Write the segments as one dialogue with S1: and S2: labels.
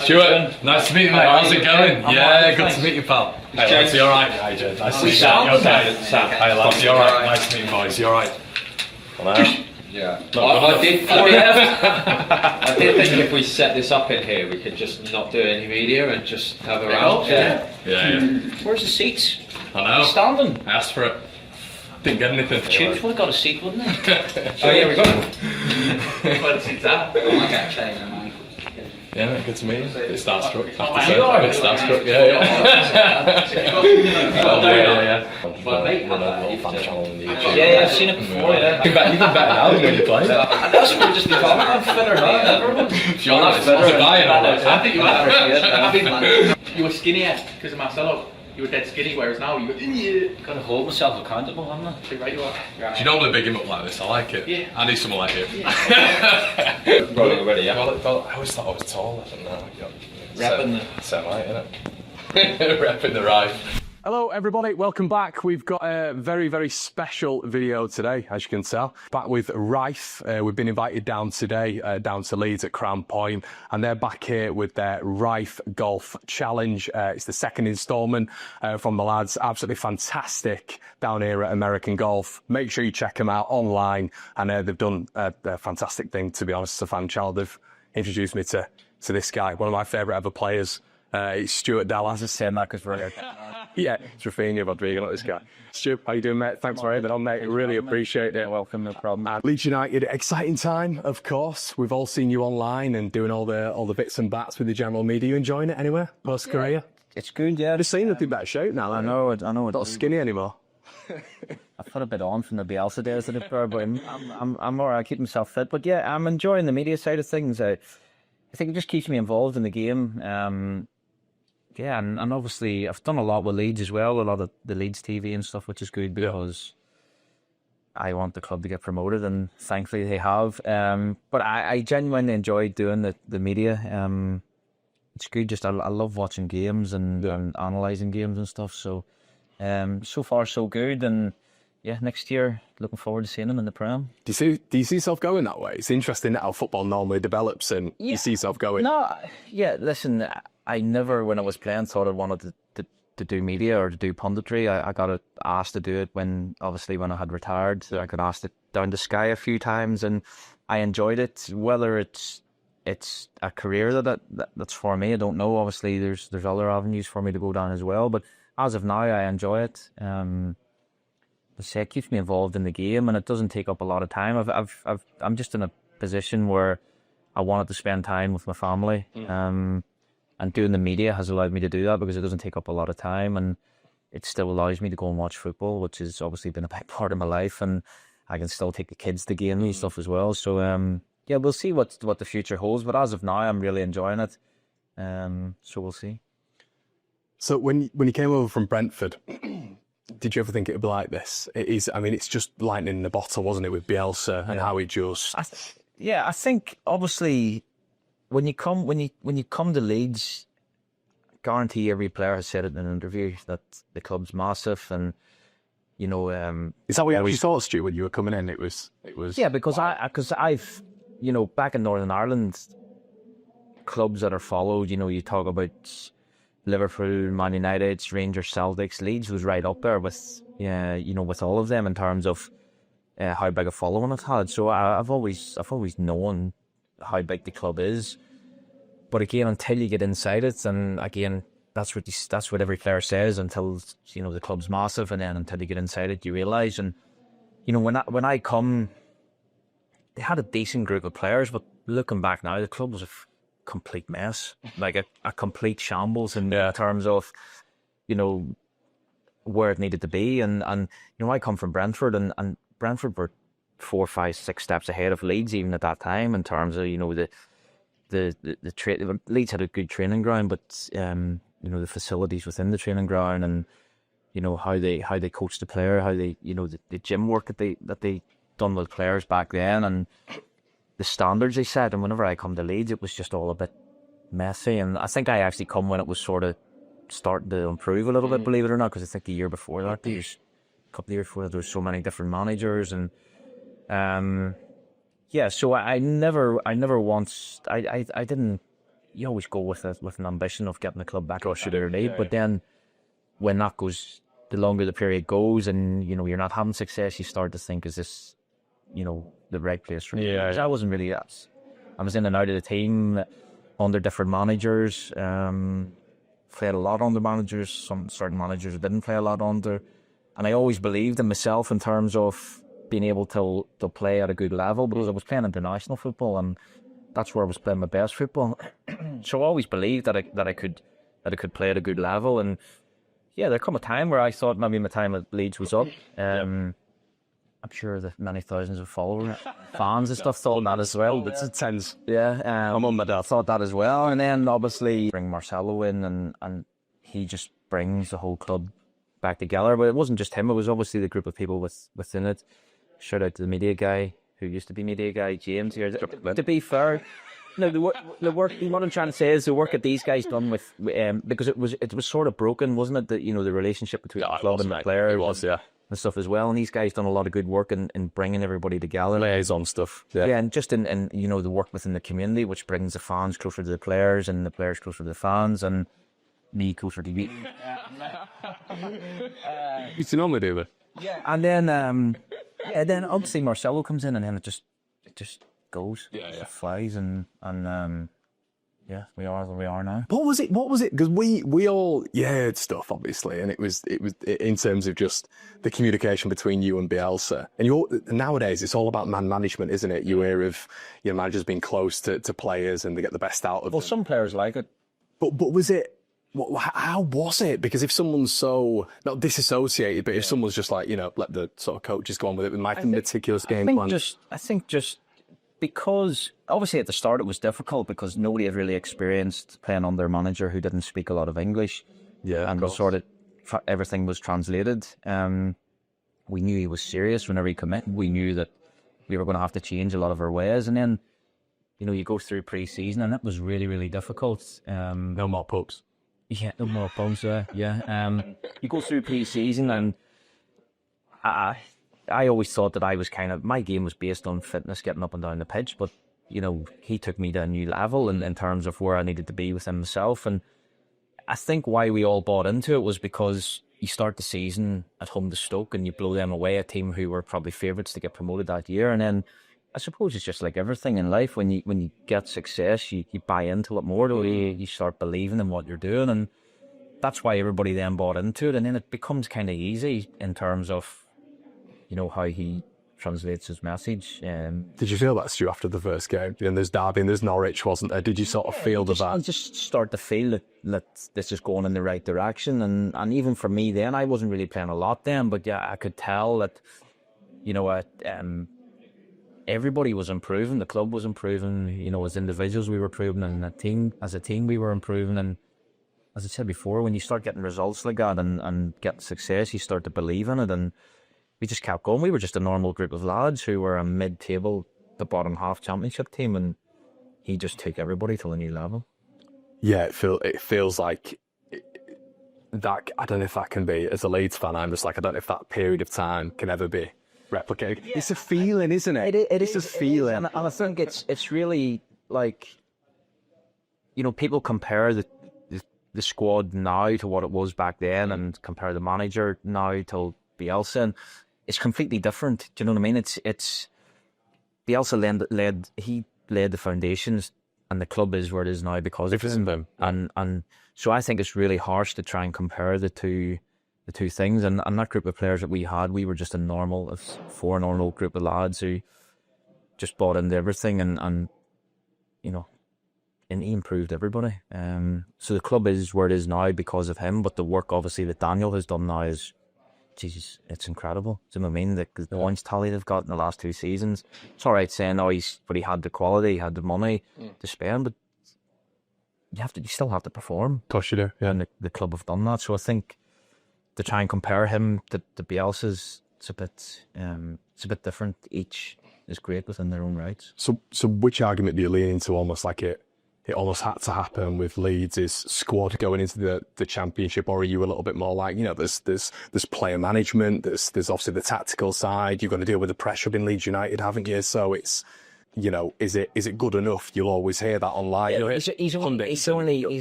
S1: Stuart, nice to meet you, mate. How's it going? Yeah, good to meet you, pal. Hey, lads, you alright? Hi, Jed. Nice to meet you. You okay? Hey, lads, you alright? Nice to meet you, boys. You alright?
S2: Yeah. I did think if we set this up in here, we could just not do any media and just have a round.
S1: Yeah.
S3: Where's the seats?
S1: I know.
S3: Standing.
S1: I asked for it. Didn't get anything.
S3: Chief would have got a seat, wouldn't he?
S2: Oh yeah, we got it.
S3: Where the seat's at?
S1: Yeah, mate, good to meet you. Bit starstruck.
S3: You are?
S1: A bit starstruck, yeah.
S3: Yeah, I've seen it before, yeah.
S1: You've been better now than when you played.
S3: That's what we're just talking about. I'm fitter now than everyone.
S1: You're not fitter.
S3: I think you were skinnier because of Marcelo. You were dead skinny, whereas now you got to hold myself accountable, haven't I? Right, you are.
S1: Do you normally big him up like this? I like it.
S3: Yeah.
S1: I need someone like you.
S2: Rolling already, yeah.
S1: Well, I always thought I was tall. I don't know.
S3: Repping the
S1: Semite, innit? Repping the Rife. Hello everybody, welcome back. We've got a very, very special video today, as you can tell. Back with Rife. We've been invited down today, down to Leeds at Crown Point, and they're back here with their Rife Golf Challenge. It's the second instalment from the lads. Absolutely fantastic down here at American Golf. Make sure you check them out online, and they've done a fantastic thing, to be honest, as a fan child. They've introduced me to this guy, one of my favourite ever players. It's Stuart Dallas.
S4: Just saying that because we're
S1: yeah, it's Raphinha, Rodrigo, not this guy. Stuart, how you doing, mate? Thanks for having me on, mate. Really appreciate it.
S4: welcome, no problem.
S1: And Leeds United, exciting time, of course. We've all seen you online and doing all the bits and bats with the general media. You enjoying it anywhere post career?
S4: It's good, yeah.
S1: Just seeing nothing better shout now.
S4: I know.
S1: Not skinny anymore.
S4: I've put a bit on from the Bielsa days of it, but I'm alright. I keep myself fit, but yeah, I'm enjoying the media side of things. I think it just keeps me involved in the game. Yeah, and obviously I've done a lot with Leeds as well, a lot of the Leeds TV and stuff, which is good because I want the club to get promoted, and thankfully they have. But I genuinely enjoy doing the media. It's good. Just I love watching games and analysing games and stuff. So, so far so good, and yeah, next year looking forward to seeing them in the Prem.
S1: Do you see yourself going that way? It's interesting how football normally develops, and you see yourself going.
S4: No, yeah. Listen, I never, when I was playing, thought I wanted to do media or to do punditry. I got asked to do it when I had retired. I got asked it down to Sky a few times, and I enjoyed it. Whether it's a career that's for me, I don't know. Obviously, there's other avenues for me to go down as well. But as of now, I enjoy it. It keeps me involved in the game, and it doesn't take up a lot of time. I'm just in a position where I wanted to spend time with my family. And doing the media has allowed me to do that because it doesn't take up a lot of time, and it still allows me to go and watch football, which has obviously been a big part of my life, and I can still take the kids to games and stuff as well. So yeah, we'll see what the future holds, but as of now, I'm really enjoying it. So we'll see.
S1: So when you came over from Brentford, did you ever think it would be like this? It is. I mean, it's just lightning in the bottle, wasn't it, with Bielsa and how he just.
S4: I think obviously. When you come to Leeds, I guarantee every player has said it in an interview that the club's massive, and you know.
S1: Is that what you actually thought, Stu, when you were coming in? It was.
S4: Yeah, because I've back in Northern Ireland, clubs that are followed. You talk about Liverpool, Man United, Rangers, Celtics. Leeds was right up there with with all of them in terms of how big a following it had. So I've always known how big the club is, but again, until you get inside it, and again, that's what every player says until the club's massive, and then until you get inside it, you realise. And when I come, they had a decent group of players, but looking back now, the club was a complete mess, like a complete shambles in terms of where it needed to be. And I come from Brentford, and Brentford were 4, 5, 6 steps ahead of Leeds even at that time in terms of the Leeds had a good training ground, but the facilities within the training ground, and how they coached the player, how they the gym work that they done with players back then, and the standards they set. And whenever I come to Leeds, it was just all a bit messy. And I think I actually come when it was sort of starting to improve a little bit, believe it or not, because I think the year before that, a couple of years before that, there was so many different managers. And so I never once, I didn't you always go with an ambition of getting the club back to their lead, but then when that goes, the longer the period goes, and you're not having success, you start to think, is this the right place for me? Yeah, I wasn't really. I was in and out of the team under different managers. Played a lot under managers. Some certain managers I didn't play a lot under, and I always believed in myself in terms of being able to play at a good level, because I was playing international football, and that's where I was playing my best football. So I always believed that I could play at a good level. And yeah, there come a time where I thought maybe my time at Leeds was up. I'm sure that many thousands of followers, fans and stuff thought that as well.
S1: It's intense.
S4: Yeah,
S1: I'm on my dad.
S4: Thought that as well. And then obviously bring Marcelo in, and he just brings the whole club back together. But it wasn't just him; it was obviously the group of people within it. Shout out to the media guy who used to be media guy, James here. To be fair, no, the work. What I'm trying to say is the work that these guys done with, because it was sort of broken, wasn't it? That the relationship between the club and the player.
S1: It was, yeah.
S4: And stuff as well, and these guys done a lot of good work in bringing everybody together.
S1: Liaison stuff.
S4: Yeah, and just in the work within the community, which brings the fans closer to the players, and the players closer to the fans, and me closer to you.
S1: Used to normally do it.
S4: Yeah. And then, then obviously Marcelo comes in, and then it just goes.
S1: Yeah.
S4: It flies, and yeah, we are where we are now.
S1: What was it? Because we all heard stuff, obviously, and it was in terms of just the communication between you and Bielsa. And nowadays it's all about man management, isn't it? You hear of managers being close to players and they get the best out of them.
S4: Well, some players like it.
S1: But was it? How was it? Because if someone's so not disassociated, but if someone's just like let the sort of coaches go on with it with my meticulous game plan.
S4: I think just because obviously at the start it was difficult because nobody had really experienced playing under a manager who didn't speak a lot of English.
S1: Yeah,
S4: and sort of everything was translated. We knew he was serious whenever he committed. We knew that we were going to have to change a lot of our ways, and then you go through pre-season and it was really, really difficult.
S1: No more pubs.
S4: Yeah, no more pubs. Yeah. You go through pre-season, and I always thought that I was my game was based on fitness, getting up and down the pitch, but he took me to a new level in terms of where I needed to be within myself. And I think why we all bought into it was because you start the season at home to Stoke and you blow them away, a team who were probably favourites to get promoted that year. And then I suppose it's just like everything in life. When you get success, you buy into it more. You start believing in what you're doing, and that's why everybody then bought into it. And then it becomes kind of easy in terms of how he translates his message.
S1: Did you feel that, Stu, after the first game? And there's Derby and there's Norwich, wasn't there? Did you sort of feel that?
S4: I just start to feel that this is going in the right direction. And even for me then, I wasn't really playing a lot then, but yeah, I could tell that, everybody was improving. The club was improving. As individuals we were improving, and as a team we were improving. And as I said before, when you start getting results like that and getting success, you start to believe in it. And we just kept going. We were just a normal group of lads who were a mid-table, the bottom half championship team, and he just took everybody to a new level.
S1: Yeah, it feels like that. I don't know if that can be, as a Leeds fan, I'm just like, I don't know if that period of time can ever be replicated. Yeah. It's a feeling, isn't it?
S4: It is a feeling. And I think it's really like, people compare the squad now to what it was back then, and compare the manager now to Bielsa, and it's completely different. Do you know what I mean? It's Bielsa laid the foundations, and the club is where it is now because of him. And so I think it's really harsh to try and compare the two things. And that group of players that we had, we were just a normal group of lads who just bought into everything, and he improved everybody. So the club is where it is now because of him, but the work obviously that Daniel has done now is, Jesus, it's incredible. Do you know what I mean? The points tally they've got in the last 2 seasons. It's all right saying, but he had the quality, he had the money to spend, but you still have to perform.
S1: Of course you do, yeah.
S4: And the club have done that. So I think to try and compare him to Bielsa's, it's a bit different. Each is great within their own rights.
S1: So which argument do you lean into? Almost like it almost had to happen with Leeds' is squad going into the championship, or are you a little bit more like, there's player management, there's obviously the tactical side, you've got to deal with the pressure in Leeds United, haven't you? So it's you know, is it good enough? You'll always hear that online.
S4: Yeah,
S1: You'll hear
S4: he's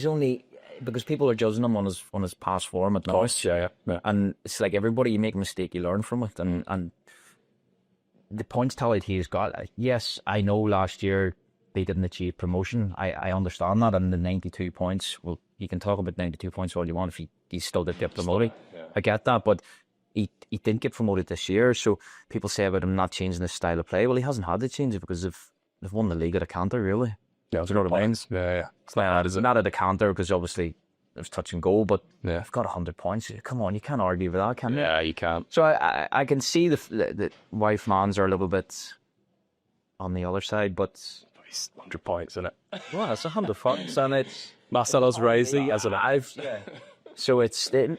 S4: only because people are judging him on his past form at now.
S1: yeah.
S4: And it's like everybody, you make a mistake, you learn from it. And the points tallied he's got, yes, I know last year they didn't achieve promotion. I understand that. And the 92 points, well, you can talk about 92 points all you want if he still did get promoted.
S1: Yeah.
S4: I get that. But he didn't get promoted this year. So people say about him not changing his style of play. Well, he hasn't had to change it because they've won the league at a counter, really.
S1: Yeah,
S4: Do you know what I mean?
S1: Yeah.
S4: It's like that, is it? Not at a counter because obviously there's touch and goal, but
S1: Yeah.
S4: I've got 100 points. Come on, you can't argue with that, can you?
S1: Yeah, you can't.
S4: So I can see the why fans are a little bit on the other side, but
S1: It's 100 points, isn't it?
S4: well, it's 100 points and it's
S1: Marcelo's crazy, as an
S4: so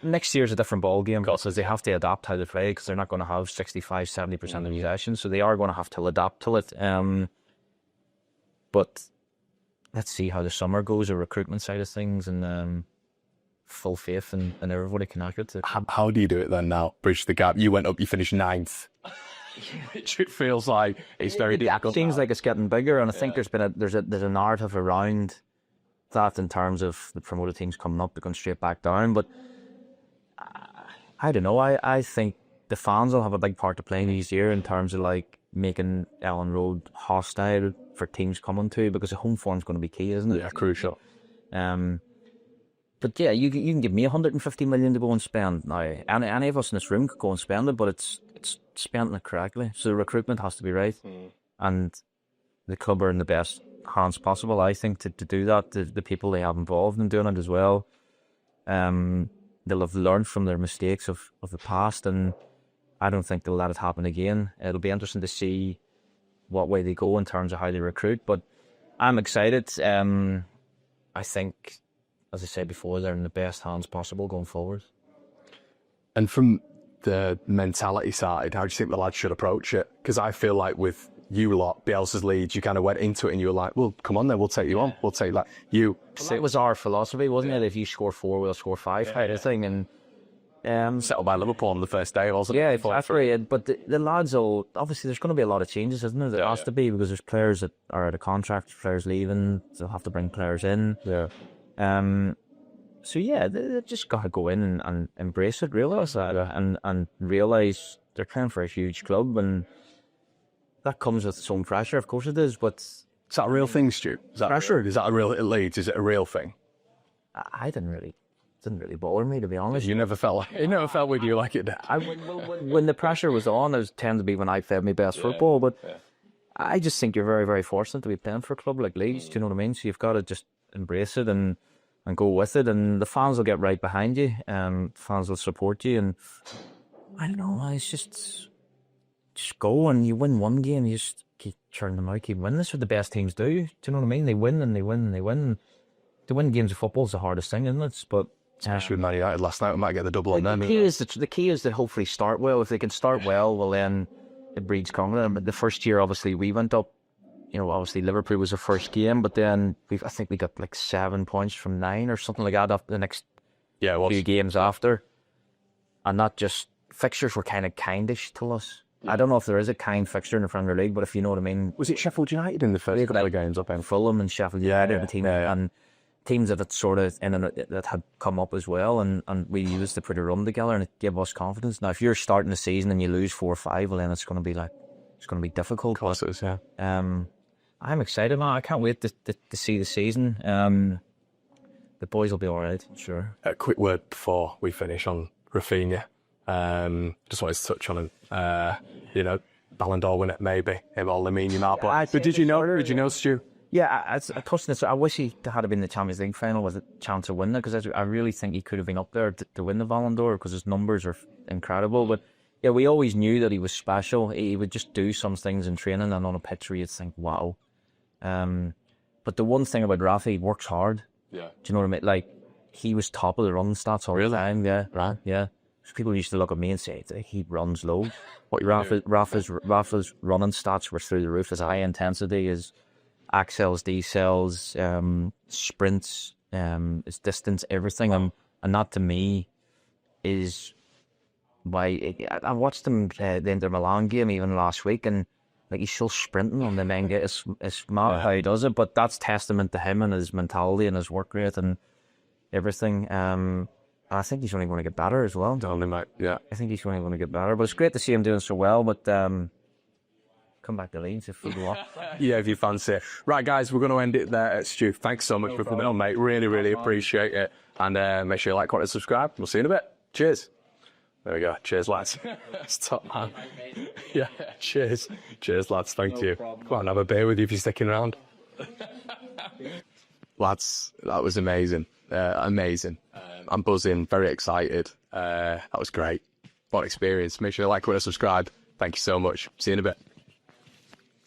S4: next year's a different ball game because they have to adapt how they play because they're not going to have 65-70% of possession, so they are going to have to adapt to it. But let's see how the summer goes, the recruitment side of things, and full faith in everybody connected to.
S1: How do you do it then now? Bridge the gap. You went up, you finished 9th. It feels like it's very difficult.
S4: It seems like it's getting bigger, and I think there's a narrative around that in terms of the promoted teams coming up, they're going straight back down. But I don't know. I think the fans will have a big part to play this year in terms of like making Ellen Road hostile for teams coming to, because the home form's going to be key, isn't it?
S1: Yeah, crucial.
S4: But yeah, you can give me 150 million to go and spend now. Any of us in this room could go and spend it, but it's spent it correctly. So the recruitment has to be right, and the club are in the best hands possible, I think, to do that. The people they have involved in doing it as well, they'll have learned from their mistakes of the past, and I don't think they'll let it happen again. It'll be interesting to see what way they go in terms of how they recruit, but I'm excited. I think, as I said before, they're in the best hands possible going forward.
S1: And from the mentality side, how do you think the lads should approach it? Because I feel like with you lot, Bielsa's Leeds, you kind of went into it and you were like, well, come on then, we'll take you on. We'll take that. Well,
S4: that was our philosophy, wasn't it? If you score 4, we'll score 5 kind of thing. And
S1: settled by Liverpool on the first day, wasn't it?
S4: Yeah, exactly. But the lads will, obviously there's going to be a lot of changes, isn't there? There has to be, because there's players that are out of contract, players leaving, they'll have to bring players in.
S1: Yeah.
S4: So yeah, they just got to go in and embrace it, realise that, and realise they're playing for a huge club, and that comes with its own pressure, of course it is, but...
S1: Is that a real thing, Stu? Is that
S4: pressure?
S1: Is that a real, at Leeds, is it a real thing?
S4: I didn't really bother me, to be honest.
S1: It never felt with you like it did.
S4: When the pressure was on, it was tend to be when I played my best football, but I just think you're very, very fortunate to be playing for a club like Leeds, do you know what I mean? So you've got to just embrace it and go with it, and the fans will get right behind you, fans will support you, and I don't know, it's just go, and you win one game, you just keep churning them out, keep winning. That's what the best teams do. Do you know what I mean? They win and they win and they win. To win games of football is the hardest thing, isn't it? But
S1: especially with Man United last night, we might get the double on them.
S4: The key is to hopefully start well. If they can start well, then it breeds confidence. The first year, obviously, we went up. You know, obviously Liverpool was the first game, but then I think we got like 7 points from 9 or something like that after the next few games after. And not just fixtures were kind of kindish to us. I don't know if there is a kind fixture in the Premier League, but if you know what I mean.
S1: Was it Sheffield United in the first couple of games up in
S4: Fulham and Sheffield United, and teams that had sort of that had come up as well, and we used to put a run together, and it gave us confidence. Now, if you're starting the season and you lose 4 or 5, well, then it's going to be difficult.
S1: Of course it is, yeah.
S4: I'm excited, man. I can't wait to see the season. The boys will be all right, sure.
S1: A quick word before we finish on Raphinha. Just wanted to touch on him. Ballon d'Or winner, maybe. Him or Lamine Yamal. But did you know, Stu?
S4: Yeah, I touched this. I wish he had been in the Champions League final with a chance of winning it, because I really think he could have been up there to win the Ballon d'Or, because his numbers are incredible. But yeah, we always knew that he was special. He would just do some things in training and on a pitch where you'd think, wow. But the one thing about Rafi, he works hard.
S1: Yeah.
S4: Do you know what I mean? Like, he was top of the running stats all the time. Yeah, right. Yeah. So people used to look at me and say, he runs low. Rafa's running stats were through the roof. His high intensity, his accels, decels, sprints, his distance, everything. And that to me is why I watched him the Inter Milan game even last week, and like he's still sprinting on the main gate. It's mad how he does it, but that's testament to him and his mentality and his work rate and everything. And I think he's only going to get better as well.
S1: Only, mate. Yeah.
S4: I think he's only going to get better. But it's great to see him doing so well. But come back to Leeds if you want.
S1: Yeah, if you fancy it. Right, guys, we're going to end it there. Stu, thanks so much for coming on, mate. Really, really appreciate it. And make sure you like, comment, and subscribe. We'll see you in a bit. Cheers. There we go. Cheers, lads. Stop, man. Yeah, cheers. Cheers, lads. Thank you. Come on, have a beer with you if you're sticking around. Lads, that was amazing. Amazing. I'm buzzing, very excited. That was great. What experience. Make sure you like, comment, and subscribe. Thank you so much. See you in a bit.